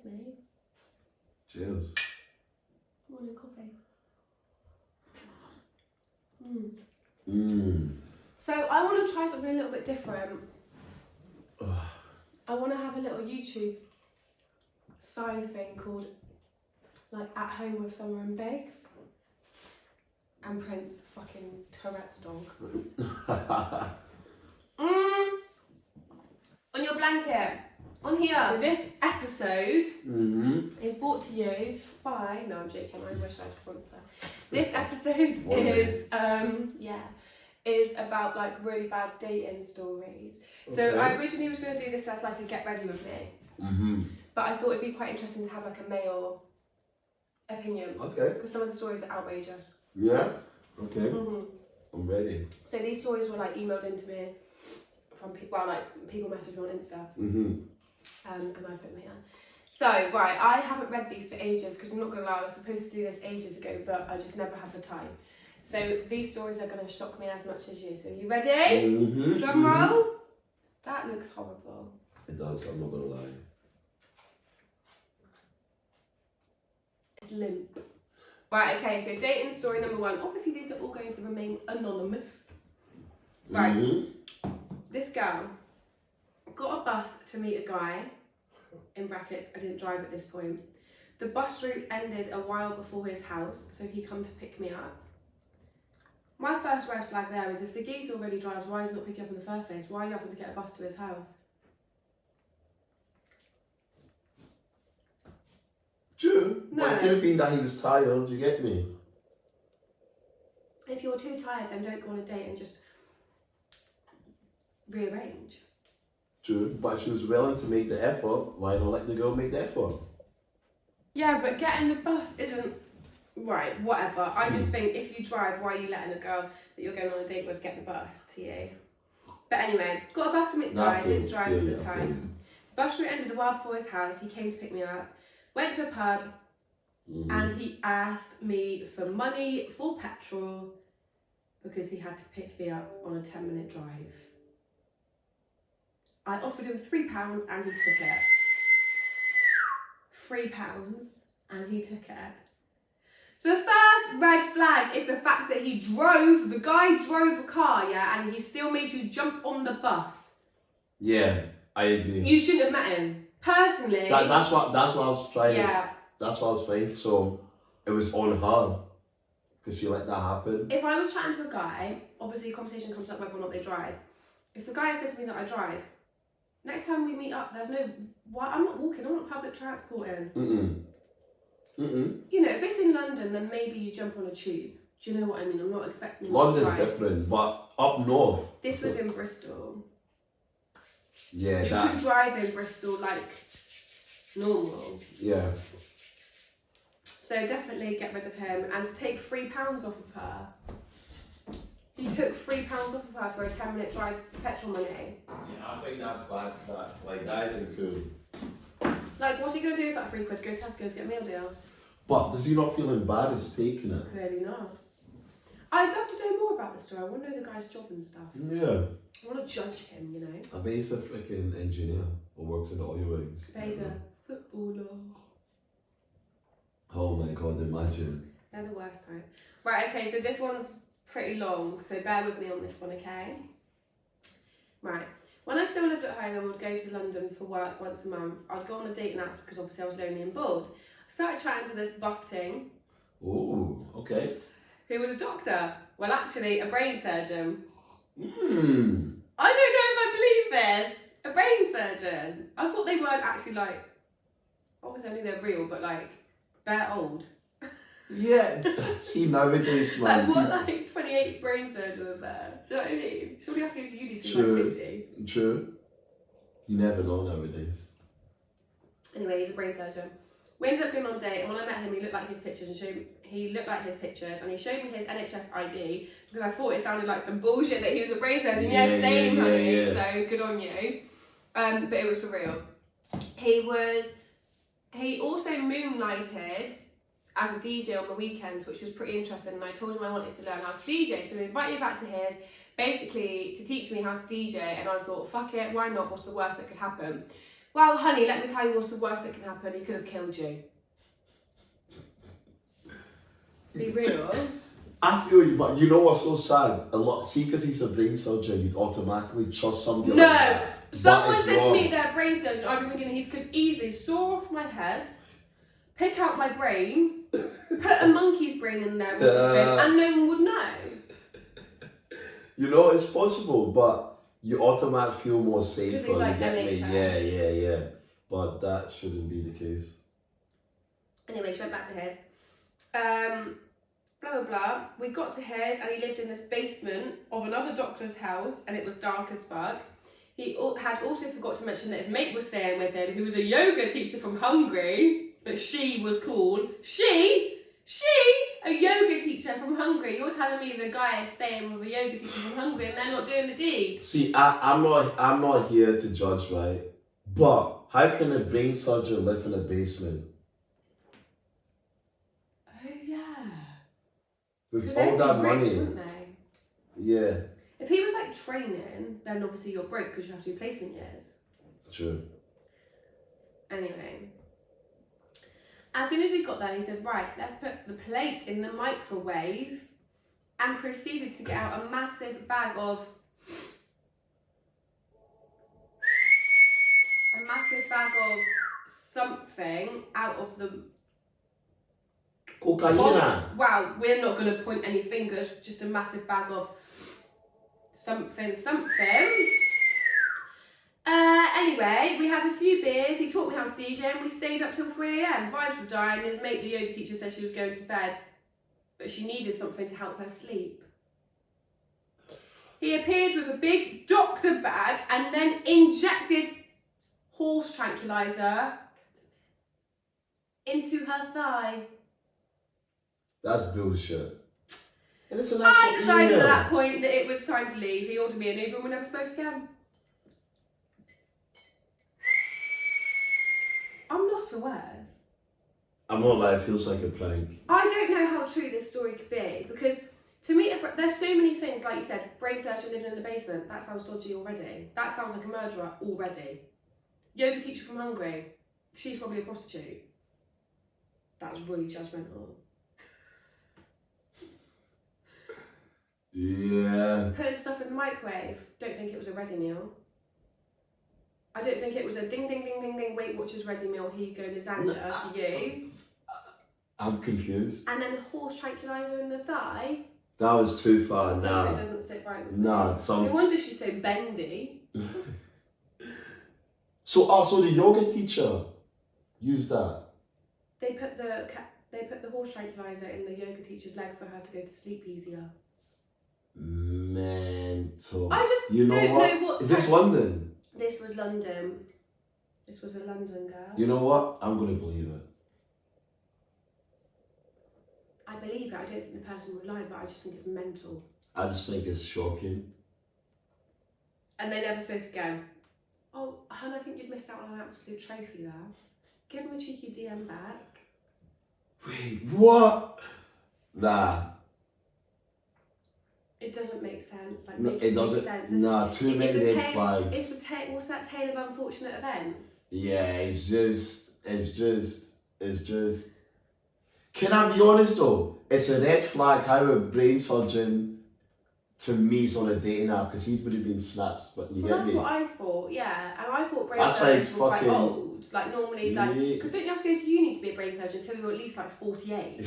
mate. Cheers. Morning coffee. So I want to try something a little bit different. I want to have a little YouTube side thing called like At Home with Summer and Bakes. And Prince, fucking Tourette's dog. On your blanket. On here. So this episode is brought to you by... No, I'm joking. I wish I had a sponsor. This episode is about like really bad dating stories. Okay. So I originally was going to do this as like a get ready with me. But I thought it'd be quite interesting to have like a male opinion. Okay. Because some of the stories are outrageous. Yeah? Okay. I'm ready. So these stories were like emailed into me from people, well, like people messaged me on Insta. And I put them here. So, right, I haven't read these for ages because I'm not going to lie, I was supposed to do this ages ago, but I just never have the time. So these stories are going to shock me as much as you. So you ready? Drum roll. That looks horrible. It does, I'm not going to lie. It's limp. Right, okay, so dating story number 1. Obviously these are all going to remain anonymous. Right. This girl got a bus to meet a guy, in brackets, I didn't drive at this point. The bus route ended a while before his house, so he come to pick me up. My first red flag there is if the geezer already drives, why is he not picking up in the first place? Why are you having to get a bus to his house? True. No. But it could have been that he was tired, you get me? If you're too tired, then don't go on a date and just rearrange. True, but if she was willing to make the effort, why not let the girl make the effort? Yeah, but getting the bus isn't... Right, whatever. I just think if you drive, why are you letting a girl that you're going on a date with get the bus to you? But anyway, got a bus to meet the guy, didn't drive at the time. Bus route ended a while before his house, he came to pick me up. Went to a pub and he asked me for money for petrol because he had to pick me up on a 10-minute drive. I offered him £3 and he took it. £3 and he took it. So the first red flag is the fact that the guy drove a car, yeah, and he still made you jump on the bus. Yeah, I agree. You shouldn't have met him. Personally... That's what I was trying to... Yeah. That's what I was thinking, so it was on her. Because she let that happen. If I was chatting to a guy, obviously a conversation comes up whether or not they drive. If the guy says to me that I drive, next time we meet up, there's no... Why? I'm not walking, I'm not public transporting. You know, if it's in London, then maybe you jump on a tube. Do you know what I mean? I'm not expecting you London's to drive. different, but up north... This was in Bristol. Yeah, you could drive in Bristol like normal. Yeah. So definitely get rid of him and take £3 off of her. He took £3 off of her for a 10-minute drive petrol money. Yeah, I think that's bad. That isn't cool. Like, what's he going to do with that £3? Go to Tesco's, get a meal deal? But does he not feel embarrassed taking it? Clearly not. I'd love to know more about this story. I want to know the guy's job and stuff. Yeah. I want to judge him, you know. I bet he's a freaking engineer or works in the oil rigs. But he's a footballer. Oh my god, imagine. They're the worst type. Right, okay, so this one's pretty long, so bear with me on this one, okay? Right. When I still lived at home and would go to London for work once a month, I'd go on a date night because obviously I was lonely and bored. I started chatting to this buff ting. Ooh, okay. Who was a doctor. Well, actually, a brain surgeon. I don't know if I believe this. A brain surgeon. I thought they weren't actually like... Obviously, I knew they're real, but like... They're old. Yeah, see nowadays, man. Like, what, like 28 brain surgeons there? Do you know what I mean? Surely you have to go to uni soon, True. like 50. True. You never know nowadays. Anyway, he's a brain surgeon. We ended up going on a date, and when I met him, he looked like his pictures, and he showed me his NHS ID because I thought it sounded like some bullshit that he was a brain surgeon. Yeah, same, honey. Yeah. So good on you. But it was for real. He also moonlighted as a DJ on the weekends, which was pretty interesting, and I told him I wanted to learn how to DJ, so he invited me back to his, basically to teach me how to DJ, and I thought, fuck it, why not, what's the worst that could happen? Well, honey, let me tell you what's the worst that can happen. He could have killed you. Be real. I feel you, but you know what's so sad? A lot, see, because he's a brain surgeon, you'd automatically trust somebody No! like that. Someone That is said to wrong. me they're a brain surgeon. I'd be thinking he could easily saw off my head, pick out my brain, put a monkey's brain in there or something, and no one would know. You know, it's possible, but you automatically feel more safer. Because he's like you get me? NHS. Yeah. But that shouldn't be the case. Anyway, she went back to his. Blah, blah, blah. We got to his and he lived in this basement of another doctor's house and it was dark as fuck. He had also forgot to mention that his mate was staying with him, who was a yoga teacher from Hungary, but she was called. A yoga teacher from Hungary. You're telling me the guy is staying with a yoga teacher from Hungary and they're not doing the deed? See, I'm not here to judge, right? But how can a brain surgeon live in a basement? Oh, yeah. With Because all they'd that be rich, money. wouldn't they? Yeah. If he was like training, then obviously you're broke because you have to do placement years. True. Anyway, as soon as we got there, he said, right, let's put the plate in the microwave, and proceeded to get out a massive bag of something out of the Cocaine. wow, we're not going to point any fingers, just a massive bag of something. Anyway, we had a few beers, he taught me how to DJ and we stayed up till 3 a.m. Vibes were dying, his mate, the yoga teacher, said she was going to bed, but she needed something to help her sleep. He appeared with a big doctor bag and then injected horse tranquilizer into her thigh. That's bullshit. And it's an I actual decided email. at that point that it was time to leave. He ordered me an Uber and we never spoke again. I'm lost for words. I'm not lying, it feels like a prank. I don't know how true this story could be because to me, there's so many things, like you said, brain surgeon living in the basement, that sounds dodgy already. That sounds like a murderer already. Yoga teacher from Hungary, she's probably a prostitute. That was really judgmental. Yeah. Putting stuff in the microwave, don't think it was a ready meal. I don't think it was a ding ding ding ding ding, Weight Watchers ready meal, here you go lasagna to you. I'm confused. And then the horse tranquilizer in the thigh. That was too far. Something Nah. doesn't sit right with Nah, me. No wonder she's so bendy. So the yoga teacher used that. They put the horse tranquilizer in the yoga teacher's leg for her to go to sleep easier. Mental. I just You know don't what? know what. Is this London? This was London. This was a London girl. You know what? I'm gonna believe it. I believe it. I don't think the person would lie, but I just think it's mental. I just think it's shocking. And they never spoke again. Oh, hun, I think you've missed out on an absolute trophy there. Give him a cheeky DM back. Wait, what? Nah. It doesn't make sense. Like, No, it doesn't. Sense. Nah, too many red flags. It's a what's that tale of unfortunate events? Yeah, it's just. Can I be honest though? It's a red flag how a brain surgeon, to me, is on a dating app because he would have been snatched. But you Well, get that's me. what I thought. Yeah, and I thought brain That's surgeons like were quite fucking- old. Like normally, like Yeah. because don't you have to go to uni to be a brain surgeon until you're at least like 48?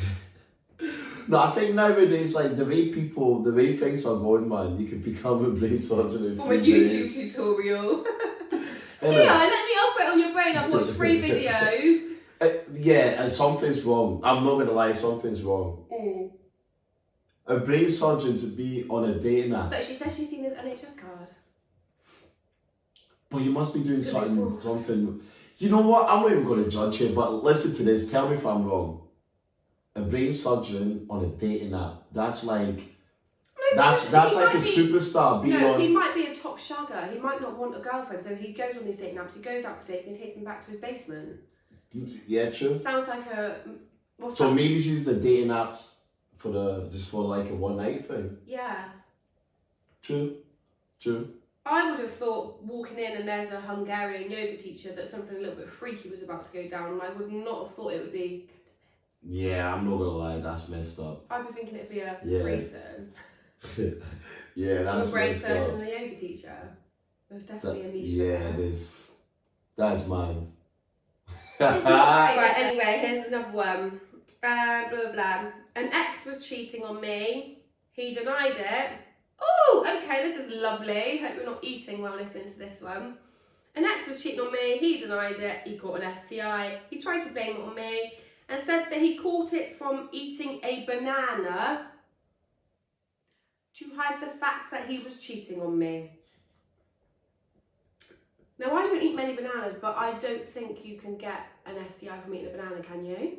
No, I think nowadays, like the way things are going, man, you can become a brain surgeon in From a 3 YouTube days. tutorial. Innit? Yeah, let me operate on your brain. I've watched 3 videos. Yeah, and something's wrong. I'm not gonna lie, something's wrong. A brain surgeon to be on a dating app. But she says she's seen his NHS card. But you must be doing Could be fraud. something. You know what? I'm not even gonna judge you, but listen to this. Tell me if I'm wrong. A brain surgeon on a dating app. That's like that's he like a might be- superstar being No, on. he might be a top shagger. He might not want a girlfriend, so he goes on these dating apps. He goes out for dates and he takes them back to his basement. Yeah, true. Sounds like a what's So that? maybe she's using the dating apps for like a one night thing. Yeah. True. I would have thought walking in and there's a Hungarian yoga teacher that something a little bit freaky was about to go down, and I would not have thought it would be. Yeah, I'm not gonna lie, that's messed up. I'd be thinking it'd be a Yeah. threesome. Yeah, that's a brain messed surgeon up. and a yoga teacher. There's definitely a niche. Yeah, there's. That's mad. It's not right. Anyway, here's another one. Blah blah blah. An ex was cheating on me. He denied it. Oh, okay, this is lovely. Hope you're not eating while listening to this one. An ex was cheating on me. He denied it. He caught an STI. He tried to blame it on me and said that he caught it from eating a banana to hide the fact that he was cheating on me. Now, I don't eat many bananas, but I don't think you can get an STI from eating a banana, can you?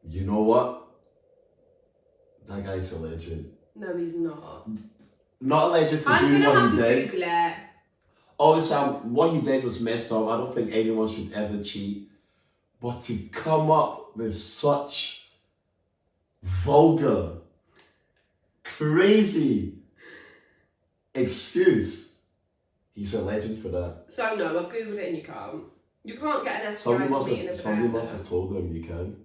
You know what? That guy's a legend. No, he's not. Not a legend for I'm doing gonna what have he to did. Google it. Obviously, what he did was messed up. I don't think anyone should ever cheat. But to come up with such vulgar, crazy excuse, he's a legend for that. So no, I've googled it and you can't. You can't get an STI from eating a Somebody banana. must have told him you can.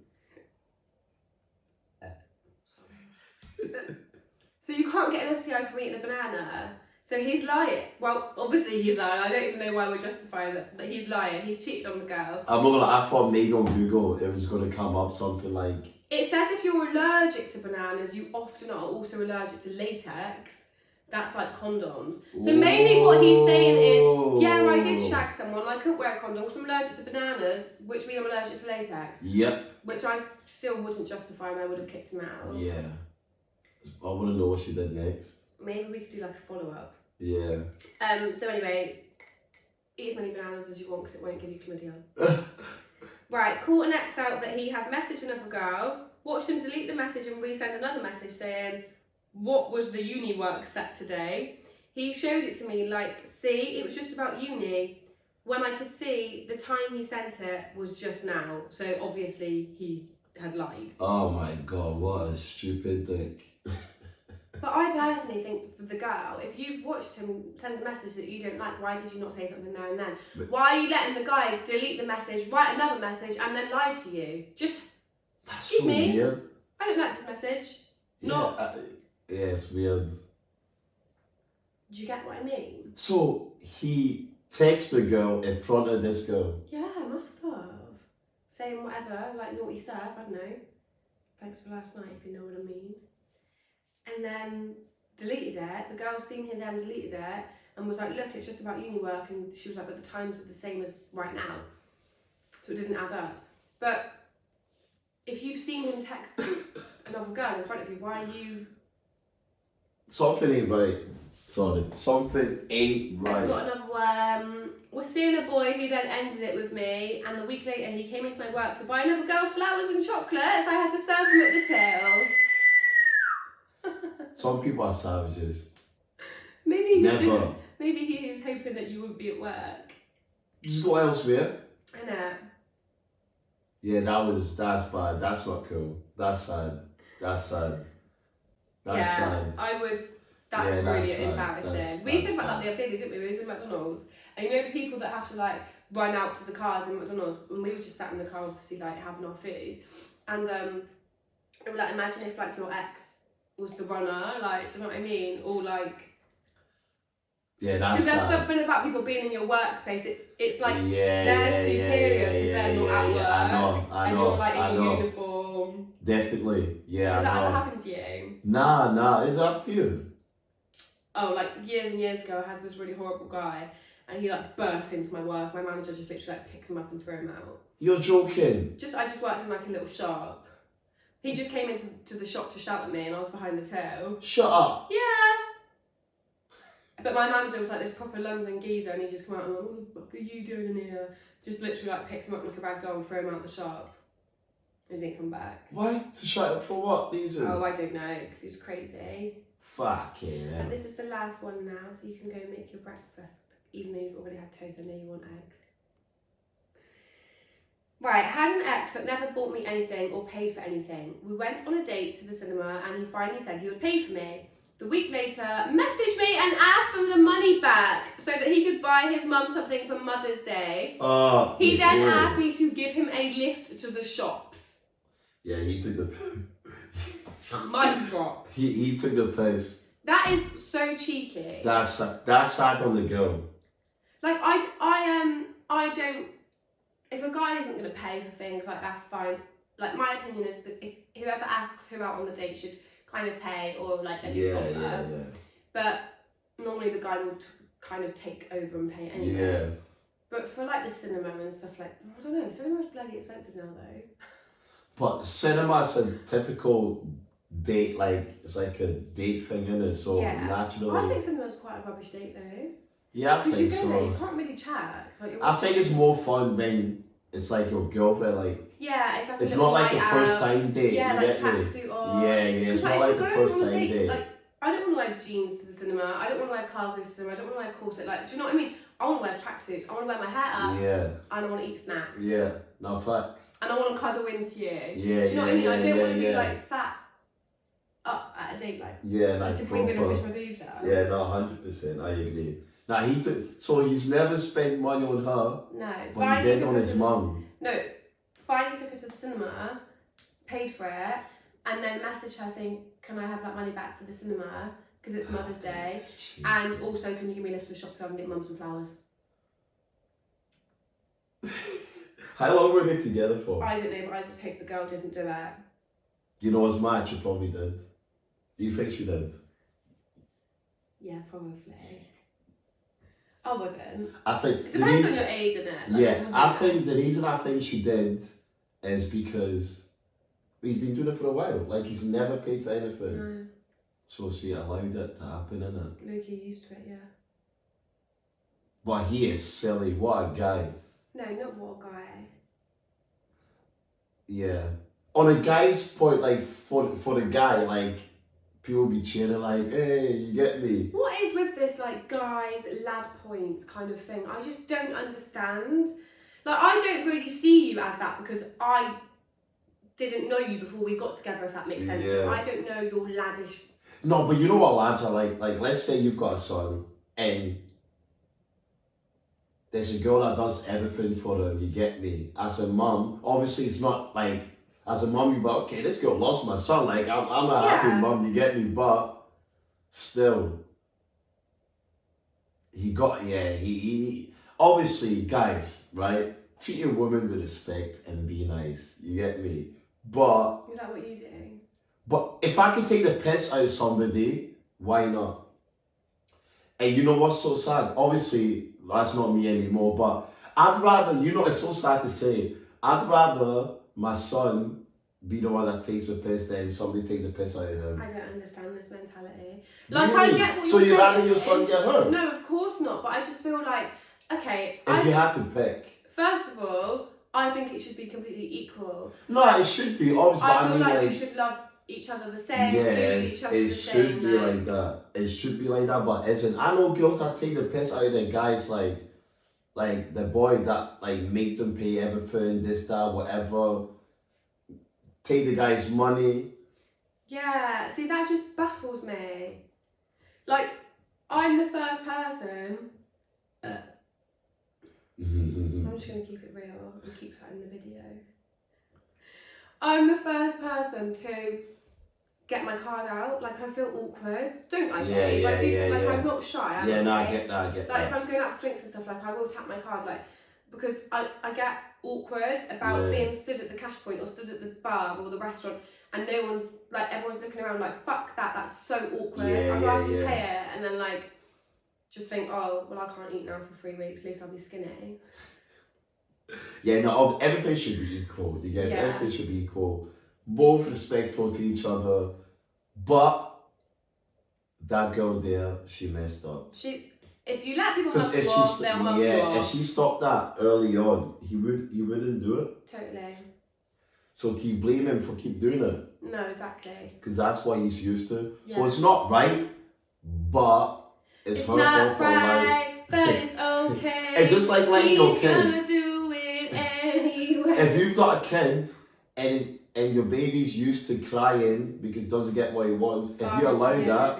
So you can't get an STI from eating a banana. So he's lying. Well, obviously he's lying. I don't even know why we're justifying that he's lying. He's cheated on the girl. I'm not gonna. I thought maybe on Google it was gonna come up something like. It says if you're allergic to bananas, you often are also allergic to latex. That's like condoms. So maybe what he's saying is, yeah, I did shag someone. I couldn't wear a condom because I'm allergic to bananas, which means I'm allergic to latex. Yep. Which I still wouldn't justify, and I would have kicked him out. Yeah. I want to know what she did next. Maybe we could do like a follow up. Yeah. So anyway, eat as many bananas as you want because it won't give you chlamydia. Right, caught an ex out that he had messaged another girl, watched him delete the message and resend another message saying, "What was the uni work set today?" He shows it to me like, see, it was just about uni. When I could see the time he sent it was just now. So obviously he had lied. Oh my god, what a stupid dick. But I personally think for the girl, if you've watched him send a message that you don't like, why did you not say something there and then? Why are you letting the guy delete the message, write another message, and then lie to you? Just, That's excuse so me, weird. I don't like this message. Yeah, yeah, it's weird. Do you get what I mean? So he texted the girl in front of this girl. Yeah, must have. Saying whatever, like naughty stuff, I don't know. Thanks for last night, if you know what I mean. And then deleted it. The girl seen him then deleted it and was like, look, it's just about uni work. And she was like, but the times are the same as right now. So it didn't add up. But if you've seen him text another girl in front of you, why are you... Something ain't right. Sorry, something ain't right. I've got another one. Was seeing a boy who then ended it with me, and the week later he came into my work to buy another girl flowers and chocolates. I had to serve him at the till. Some people are savages. Maybe Never. Maybe he was hoping that you wouldn't be at work. Just go elsewhere. I know. Yeah, that's bad. That's not cool. That's sad. That's sad. That's sad. I would. That's Yeah, really that's sad. embarrassing. We said about that the other day, didn't we? We was in McDonald's, and you know the people that have to like run out to the cars in McDonald's, and we were just sat in the car, obviously like having our food, and it would like imagine if like your ex was the runner, like, do you know what I mean? Or like, Yeah, that's because there's sad. something about people being in your workplace. It's like Yeah, they're yeah, superior because yeah, they're not yeah, at work, yeah. I and know. you're like in I your know. uniform. Definitely. Yeah, Has that I ever know. happened to you? Nah, it's up to you. Oh, like years and years ago, I had this really horrible guy, and he like burst into my work. My manager just literally like picked him up and threw him out. You're joking. I just worked in like a little shop. He just came into the shop to shout at me, and I was behind the till. Shut up. Yeah. But my manager was like this proper London geezer, and he just come out and went, "What the fuck are you doing in here?" Just literally like picked him up like a rag doll and threw him out the shop. He didn't come back. Why? To shut up for what reason? Oh, I don't know, because he was crazy. Fucking hell. But this is the last one now, so you can go make your breakfast, even though you've already had toast. I know you want eggs. Right, had an ex that never bought me anything or paid for anything. We went on a date to the cinema and he finally said he would pay for me. The week later, messaged me and asked for the money back so that he could buy his mum something for Mother's Day. He then asked me to give him a lift to the shops. Yeah, he took the... Mic drop. He took the piss. That is so cheeky. That's sad on the girl. Like, I don't... If a guy isn't going to pay for things, like, that's fine. Like, my opinion is that if whoever asks who out on the date should kind of pay or, like, at least offer. Yeah. But normally the guy will kind of take over and pay anyway. Yeah. But for, like, the cinema and stuff like... I don't know. Cinema's bloody expensive now, though. But cinema's a typical date, like, it's like a date thing, innit? So naturally... I think cinema's quite a rubbish date, though. Yeah, I think Because you go there, so. you can't really chat. Like, I think it's more fun when it's like your girlfriend, like... Yeah, it's like it's not like a first time date. Yeah, you like get me? tracksuit on. Yeah, it's not like the first time date. Like, I don't want to wear jeans to the cinema. I don't want to wear cargo to the cinema. I don't want to wear a corset. Like, do you know what I mean? I want to wear tracksuits. I want to wear my hair up. Yeah. And I want to eat snacks. Yeah, no facts. And I want to cuddle into you. Yeah, do you know what I mean? yeah, I don't want to be yeah. like sat up at a date like. Yeah, like like to bring in and push proper. my boobs out. Yeah, no, 100%. I agree. Now so he's never spent money on her, No. but he did on his mum. No. Finally took her to the cinema, paid for it, and then messaged her saying, "Can I have that money back for the cinema? Because it's Mother's Day. And also, can you give me a lift to the shop so I can get Mum some flowers?" How long were they together for? I don't know, but I just hope the girl didn't do it. You know what's mad? She probably did. Do you think she did? Yeah, probably. I wouldn't. I think It depends on your age, innit? Like, yeah, I think the reason I think she did is because he's been doing it for a while. Like, he's never paid for anything. No. So she allowed it to happen, innit? Loki used to it, yeah. But he is silly. What a guy. No, not what guy. Yeah. On a guy's point, like, for the guy, like, people be cheering, like, hey, you get me? What is with this, like, guys, lad points kind of thing? I just don't understand. Like, I don't really see you as that because I didn't know you before we got together, if that makes sense. Yeah. I don't know your laddish. No, but you know what lads are like? Like, let's say you've got a son and there's a girl that does everything for him, you get me? As a mum, obviously it's not like, as a mum, you're like, okay, this girl lost my son. Like, I'm a happy mum, you get me? But still, he obviously, guys, right? Treat your woman with respect and be nice, you get me? But Is that what you do? But if I can take the piss out of somebody, why not? And you know what's so sad? Obviously, that's not me anymore, but I'd rather, it's so sad to say, I'd rather my son be the one that takes the piss than somebody take the piss out of him. I don't understand this mentality. Like, Really? I get what So you're you'd rather saying. your son get hurt? No, of course not, but I just feel like, okay, If you had to pick. first of all, I think it should be completely equal. No, it should be, obviously, but I I feel mean, like like, you should love each other the same, yeah, do each other it the should same. be like that. It should be like that, but isn't. I know girls that take the piss out of their guys, like the boy that like make them pay everything, this, that, whatever. Take the guy's money. Yeah, see, that just baffles me. Like, I'm the first person. I'm just going to keep it real and keep that in the video. I'm the first person to get my card out. Like, I feel awkward. Don't I, babe? I'm not shy. Yeah, no, I get that, Like, if I'm going out for drinks and stuff, like, I will tap my card, like, because I get awkward about being stood at the cash point or stood at the bar or the restaurant and no one's, like, everyone's looking around like, fuck that, that's so awkward. I'd rather just pay it and then, like, just think, oh, well, I can't eat now for 3 weeks, at least I'll be skinny. Yeah, no, everything should be equal. You get everything should be equal. Both respectful to each other. But that girl there, she messed up. If you let people mug you off, they'll mug you off. If she stopped that early on, he wouldn't do it. Totally. So can you blame him for keep doing it? No, exactly. Because that's what he's used to. Yeah. So it's not right, but it's her not fault for allowing. right, but it's okay. It's just like letting your He's kid. gonna do it anyway. If you've got a kid and your baby's used to crying because it doesn't get what he wants, if you allow that,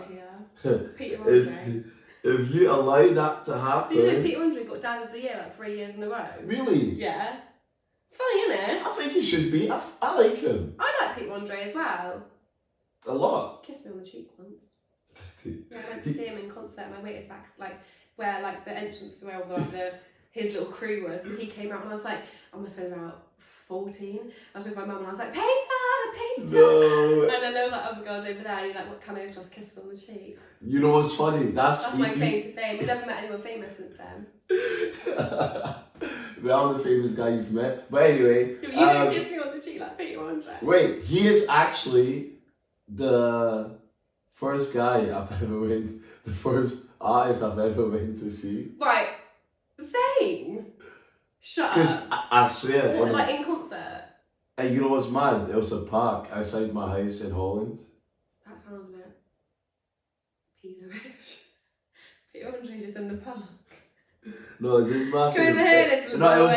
Peter Andre. if you allow that to You know happen, Peter Andre got Dad of the Year like 3 years in a row? really, Yeah. Funny, isn't it? I think he should be. I like him I like Peter Andre as well. a lot. Kissed me on the cheek once. Yeah, I went to see him in concert and I waited back, like, where, like, the entrance where all his little crew was, and he came out and I was like, I must have been about 14. I was with my mum and I was like, Peter! No. And then there was like other girls over there and he like, what, come over to us, kiss us on the cheek. You know what's funny? That's my claim to fame. I've never met anyone famous since then. Well, I'm the famous guy you've met. But anyway. You didn't kiss me on the cheek like Peter Andre. Wait, he is actually the first guy I've ever went, the first artist I've ever went to see. Right. Same. Shut Because up. I swear. What, like in concert? And you know what's mad? It was a park outside my house in Holland. That sounds a bit Peter-ish. Peter Andre just in the park. No, it's just massive. Go over here, little No, boy.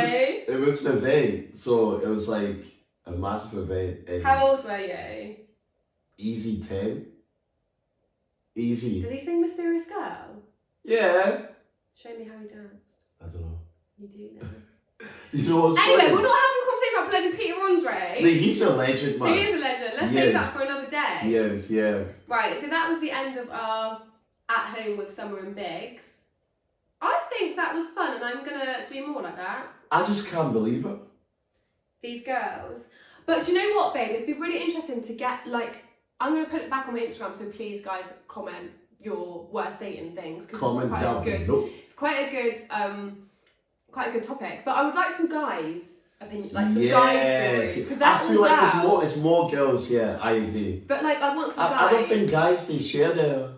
it was an event. So it was like a massive event. And How old were you? easy 10. Easy. Did he sing Mysterious Girl? Yeah. Show me how he danced. I don't know. You do know. You know what's Anyway, funny? we're not having a conversation about bloody Peter Andre. No, he's a legend, man. He is a legend. Let's He save is. that for another day. Yes, yeah. Right, so that was the end of our At Home with Summer and Biggs. I think that was fun and I'm going to do more like that. I just can't believe it. These girls. But do you know what, babe? It'd be really interesting to get, like, I'm going to put it back on my Instagram, so please, guys, comment your worst dating things. 'Cause Comment down below. It's quite a good topic. But I would like some guys' opinion, like some guys' stories. Because I feel like girls. it's more girls, yeah, I agree. But, like, I want some guys. I don't think guys, they share their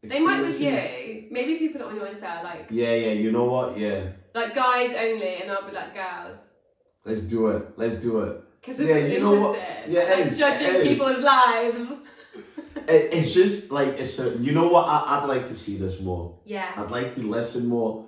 They might with experiences. you. Maybe if you put it on your Insta, like... Yeah, you know what? Yeah. Like, guys only, and I'll be like, girls. Let's do it. Because this Yeah, is you know what? interesting. Yeah, it Like, is, judging it is. people's lives. It's just like, you know what? I'd like to see this more. Yeah. I'd like to listen more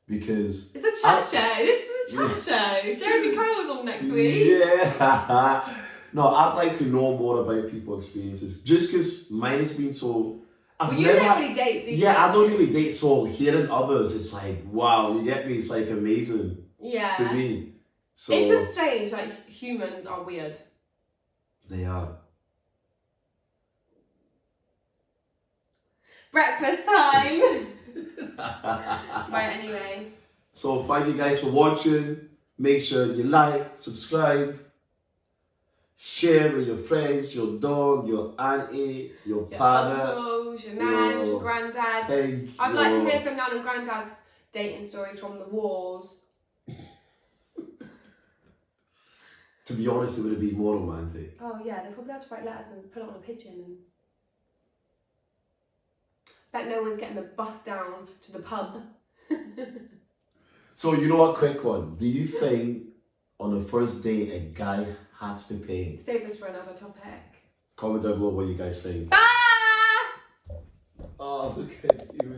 because... It's a chat show. This is a chat show. Jeremy Kyle's on next week. Yeah. No, I'd like to know more about people's experiences. Just because mine has been so... Well, you don't really date, do you? Yeah, I don't really date, so hearing others, it's like, wow, you get me? It's like amazing Yeah. to me. So It's just strange, like, humans are weird. They are. Breakfast time! Right, anyway. So thank you guys for watching. Make sure you like, subscribe, share with your friends, your dog, your auntie, your Your partner. uncles, your nan, your granddad. Peg, I'd like to hear some nan and granddad's dating stories from the wars. To be honest, it would be more romantic. Oh yeah, they probably had to write letters and put it on a pigeon. And... bet no one's getting the bus down to the pub. So you know what, quick one. Do you think on the first date a guy has to pay? Save this for another topic. Comment down below what you guys think. Bye! Oh, look at you.